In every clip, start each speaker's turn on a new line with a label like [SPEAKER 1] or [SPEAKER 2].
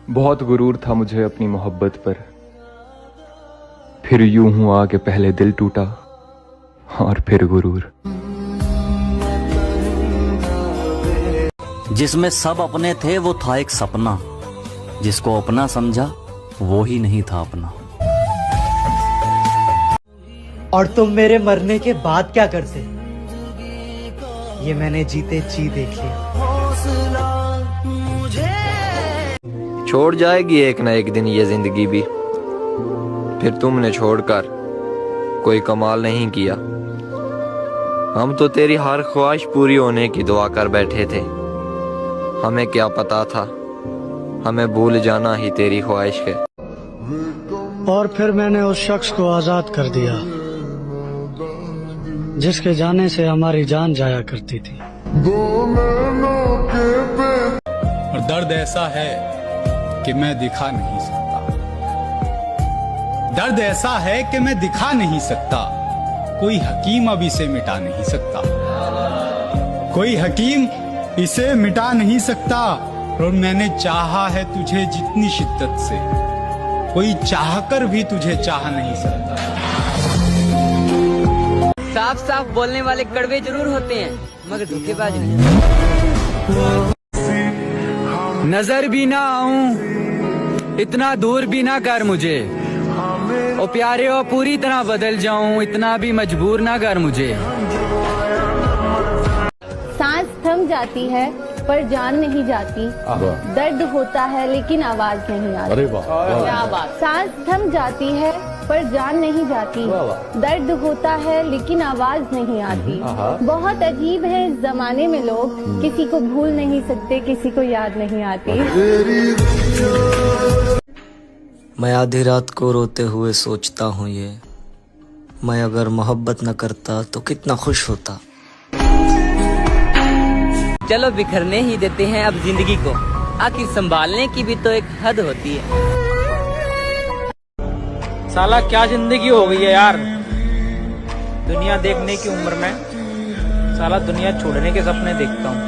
[SPEAKER 1] बहुत गुरूर था मुझे अपनी मोहब्बत पर, फिर यूं हुआ कि पहले दिल टूटा और फिर गुरूर।
[SPEAKER 2] जिसमें सब अपने थे वो था एक सपना, जिसको अपना समझा वो ही नहीं था अपना।
[SPEAKER 3] और तुम मेरे मरने के बाद क्या करते, ये मैंने जीते जी देख लिया।
[SPEAKER 4] छोड़ जाएगी एक ना एक दिन ये जिंदगी भी, फिर तुमने छोड़कर कोई कमाल नहीं किया। हम तो तेरी हर ख्वाहिश पूरी होने की दुआ कर बैठे थे, हमें क्या पता था हमें भूल जाना ही तेरी ख्वाहिश है।
[SPEAKER 5] और फिर मैंने उस शख्स को आजाद कर दिया जिसके जाने से हमारी जान जाया करती थी।
[SPEAKER 6] और दर्द ऐसा है कि मैं दिखा नहीं सकता, दर्द ऐसा है कि मैं दिखा नहीं सकता, कोई हकीम अब इसे मिटा नहीं सकता, कोई हकीम इसे मिटा नहीं सकता। और मैंने चाहा है तुझे जितनी शिद्दत से, कोई चाहकर भी तुझे चाह नहीं सकता।
[SPEAKER 7] साफ साफ बोलने वाले कड़वे जरूर होते हैं मगर धोखेबाज नहीं।
[SPEAKER 8] नजर भी ना आऊं इतना दूर भी ना कर मुझे, ओ प्यारे ओ पूरी तरह बदल जाऊं इतना भी मजबूर ना कर मुझे।
[SPEAKER 9] सांस थम जाती है पर जान नहीं जाती, दर्द होता है लेकिन आवाज नहीं आती। अरे वाह, क्या बात। सांस थम जाती है पर जान नहीं जाती, दर्द होता है लेकिन आवाज नहीं आती। बहुत अजीब है इस जमाने में लोग, किसी को भूल नहीं सकते किसी को याद नहीं आती।
[SPEAKER 10] मैं आधी रात को रोते हुए सोचता हूँ ये, मैं अगर मोहब्बत न करता तो कितना खुश होता।
[SPEAKER 7] चलो बिखरने ही देते हैं अब जिंदगी को, आखिर संभालने की भी तो एक हद होती है।
[SPEAKER 11] साला क्या जिंदगी हो गई है यार, दुनिया देखने की उम्र में साला दुनिया छोड़ने के सपने देखता हूँ।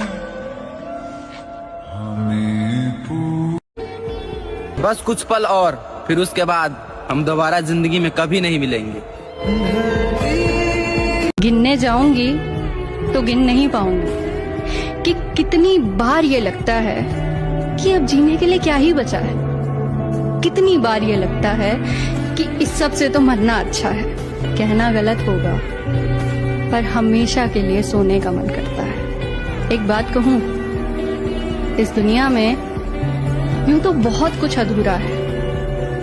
[SPEAKER 8] बस कुछ पल और फिर उसके बाद हम दोबारा जिंदगी में कभी नहीं मिलेंगे।
[SPEAKER 9] गिनने जाऊंगी तो गिन नहीं पाऊंगी कि कितनी बार ये लगता है कि अब जीने के लिए क्या ही बचा है। कितनी बार ये लगता है कि इस सब से तो मरना अच्छा है। कहना गलत होगा पर हमेशा के लिए सोने का मन करता है। एक बात कहूँ, इस दुनिया में यूं तो बहुत कुछ अधूरा है,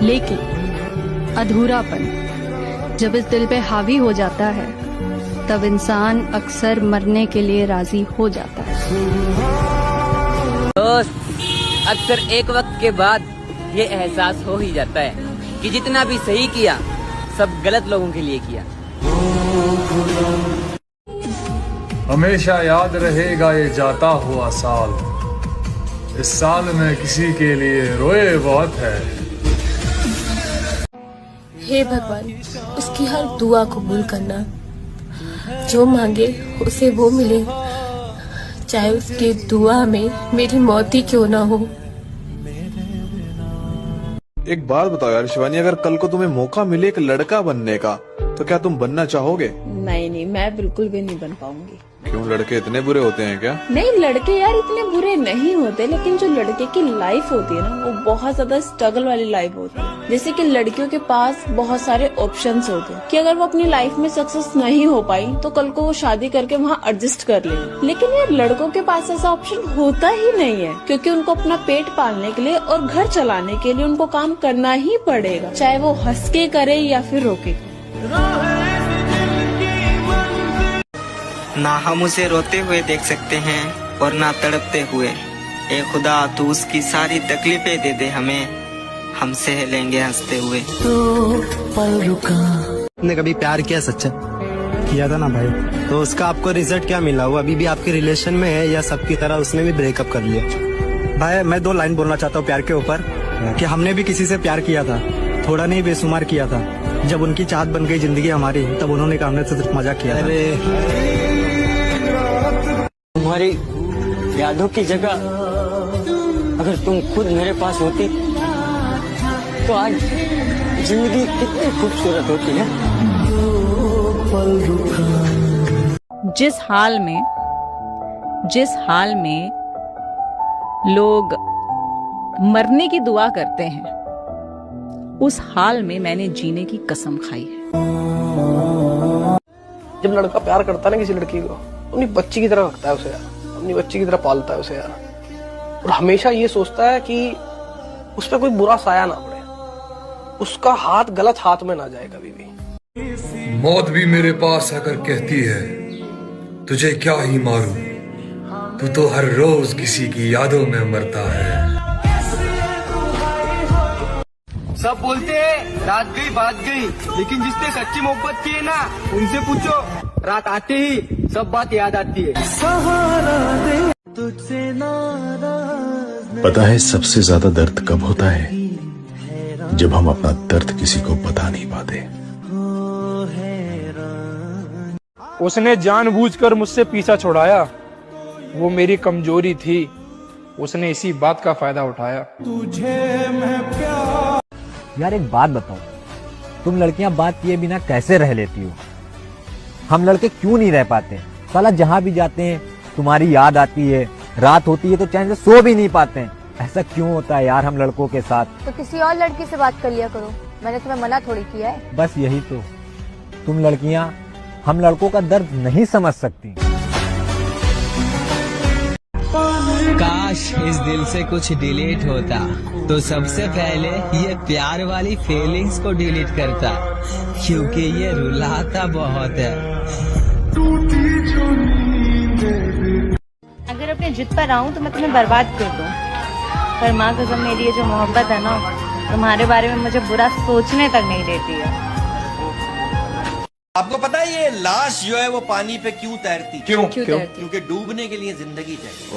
[SPEAKER 9] लेकिन अधूरापन जब इस दिल पे हावी हो जाता है तब इंसान अक्सर मरने के लिए राजी हो जाता है।
[SPEAKER 7] दोस्त, अक्सर एक वक्त के बाद ये एहसास हो ही जाता है कि जितना भी सही किया सब गलत लोगों के लिए किया।
[SPEAKER 12] हमेशा याद रहेगा ये जाता हुआ साल, इस साल में किसी के लिए रोए बहुत है।
[SPEAKER 9] हे भगवान, उसकी हर दुआ कबूल करना, जो मांगे उसे वो मिले, चाहे उसकी दुआ में मेरी मौत ही क्यों ना हो।
[SPEAKER 13] एक बात बताओ यार शिवानी, अगर कल को तुम्हें मौका मिले एक लड़का बनने का तो क्या तुम बनना चाहोगे?
[SPEAKER 9] नहीं, मैं बिल्कुल भी नहीं बन पाऊंगी।
[SPEAKER 13] क्यों, लड़के इतने बुरे होते हैं क्या?
[SPEAKER 9] नहीं, लड़के यार इतने बुरे नहीं होते, लेकिन जो लड़के की लाइफ होती है ना वो बहुत ज्यादा स्ट्रगल वाली लाइफ होती है। जैसे कि लड़कियों के पास बहुत सारे ऑप्शंस होते हैं कि अगर वो अपनी लाइफ में सक्सेस नहीं हो पाई तो कल को वो शादी करके वहाँ एडजस्ट कर लेगी। लेकिन यार लड़कों के पास ऐसा ऑप्शन होता ही नहीं है, क्योंकि उनको अपना पेट पालने के लिए और घर चलाने के लिए उनको काम करना ही पड़ेगा, चाहे वो हंस के करे या फिर रोके।
[SPEAKER 10] ना हम उसे रोते हुए देख सकते हैं और ना तड़पते हुए। ए खुदा, तू उसकी सारी तकलीफें दे दे हमें, हम सह लेंगे हंसते हुए।
[SPEAKER 5] तो पल रुका।
[SPEAKER 3] आपने कभी प्यार किया सच्चा?
[SPEAKER 5] किया था ना भाई।
[SPEAKER 3] तो उसका आपको रिजल्ट क्या मिला? वो अभी भी आपके रिलेशन में है या सबकी तरह उसने भी ब्रेकअप कर लिया?
[SPEAKER 5] भाई मैं 2 लाइन बोलना चाहता हूँ प्यार के ऊपर, कि हमने भी किसी से प्यार किया था, थोड़ा नहीं बेशुमार किया था। जब उनकी चाहत बन गई जिंदगी हमारी, तब उन्होंने कहा हमने सिर्फ मजाक किया था।
[SPEAKER 3] तुम्हारी यादों की जगह
[SPEAKER 10] अगर तुम खुद मेरे पास होती तो आज जिंदगी कितनी खूबसूरत होती है।
[SPEAKER 14] जिस हाल में लोग मरने की दुआ करते हैं, उस हाल में मैंने जीने की कसम खाई है।
[SPEAKER 15] जब लड़का प्यार करता है ना किसी लड़की को, अपनी बच्ची की तरह रखता है उसे यार, अपनी बच्ची की तरह पालता है उसे यार, और हमेशा ये सोचता है कि उस पर कोई बुरा साया ना पड़े, उसका हाथ गलत हाथ में ना जाए कभी भी।
[SPEAKER 12] मौत भी मेरे पास आकर कहती है तुझे क्या ही मारूं, तू तो हर रोज किसी की यादों में मरता है।
[SPEAKER 16] सब बोलते हैं रात गई बात गई, लेकिन जिसने सच्ची मोहब्बत की है ना, उनसे पूछो, रात आते ही सब बात याद आती है।
[SPEAKER 17] पता है सबसे ज्यादा दर्द कब होता है? जब हम अपना दर्द किसी को बता नहीं पाते।
[SPEAKER 15] उसने जानबूझकर मुझसे पीछा छुड़ाया, वो मेरी कमजोरी थी, उसने इसी बात का फायदा उठाया। तुझे मैं प्यार।
[SPEAKER 18] यार एक बात बताओ, तुम लड़कियां बात किए बिना कैसे रह लेती हो? हम लड़के क्यों नहीं रह पाते? साला जहां भी जाते हैं तुम्हारी याद आती है, रात होती है तो चैन से सो भी नहीं पाते हैं। ऐसा क्यों होता है यार हम लड़कों के साथ?
[SPEAKER 19] तो किसी और लड़की से बात कर लिया करो, मैंने तुम्हें मना थोड़ी किया है।
[SPEAKER 18] बस यही तो, तुम लड़कियां हम लड़कों का दर्द नहीं समझ सकती।
[SPEAKER 20] काश इस दिल से कुछ डिलीट होता तो सबसे पहले ये प्यार वाली फीलिंग्स को डिलीट करता, क्योंकि ये रुलाता बहुत है।
[SPEAKER 19] अगर अपने जिद पर आऊं तो मैं तुम्हें बर्बाद कर दूं, पर माँ कसम मेरी ये जो मोहब्बत है ना, तुम्हारे बारे में मुझे बुरा सोचने तक नहीं देती है।
[SPEAKER 21] आपको पता है ये लाश जो है वो पानी पे क्यों तैरती?
[SPEAKER 15] क्यों?
[SPEAKER 21] क्योंकि डूबने के लिए जिंदगी चाहिए।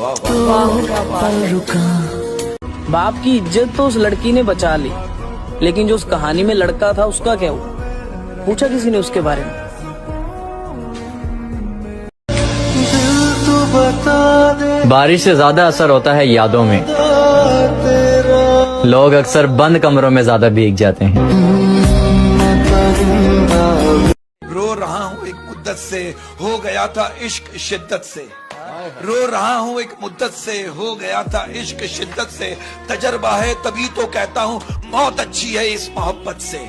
[SPEAKER 11] बाप की इज्जत तो उस लड़की ने बचा ली, लेकिन जो उस कहानी में लड़का था उसका क्या हुआ? पूछा किसी ने उसके बारे में?
[SPEAKER 2] बारिश से ज्यादा असर होता है यादों में। लोग अक्सर बंद कमरों में ज्यादा भीग जाते हैं।
[SPEAKER 21] रो रहा हूँ एक मुद्दत से, हो गया था इश्क शिद्दत से। रो रहा हूँ एक मुद्दत से, हो गया था इश्क शिद्दत से। तजर्बा है तभी तो कहता हूँ मौत अच्छी है इस मोहब्बत से।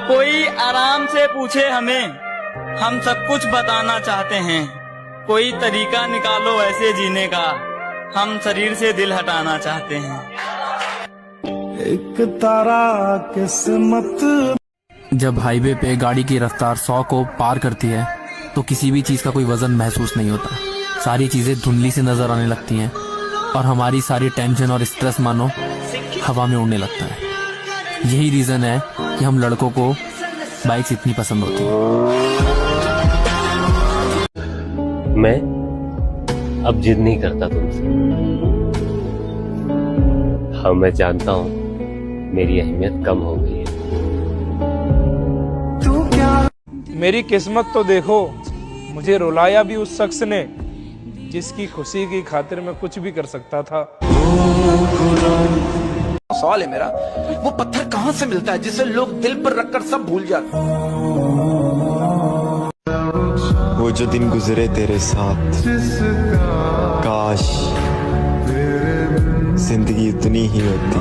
[SPEAKER 22] कोई आराम से पूछे हमें, हम सब कुछ बताना चाहते हैं। कोई तरीका निकालो ऐसे जीने का, हम शरीर से दिल हटाना चाहते हैं।
[SPEAKER 23] एक तारा किस्मत।
[SPEAKER 24] जब हाईवे पे गाड़ी की रफ्तार 100 को पार करती है तो किसी भी चीज का कोई वजन महसूस नहीं होता। सारी चीजें धुंधली से नजर आने लगती हैं और हमारी सारी टेंशन और स्ट्रेस मानो हवा में उड़ने लगता है। यही रीजन है कि हम लड़कों को बाइक्स इतनी पसंद होती है।
[SPEAKER 25] मैं अब जिद नहीं करता तुमसे। हाँ मैं जानता हूँ मेरी अहमियत कम हो गई है।
[SPEAKER 15] मेरी किस्मत तो देखो, मुझे रुलाया भी उस शख्स ने जिसकी खुशी की खातिर मैं कुछ भी कर सकता था।
[SPEAKER 21] सवाल है मेरा, वो पत्थर कहाँ से मिलता है जिसे लोग दिल पर रखकर सब भूल जाते?
[SPEAKER 26] वो जो दिन गुजरे तेरे साथ, काश जिंदगी इतनी ही होती।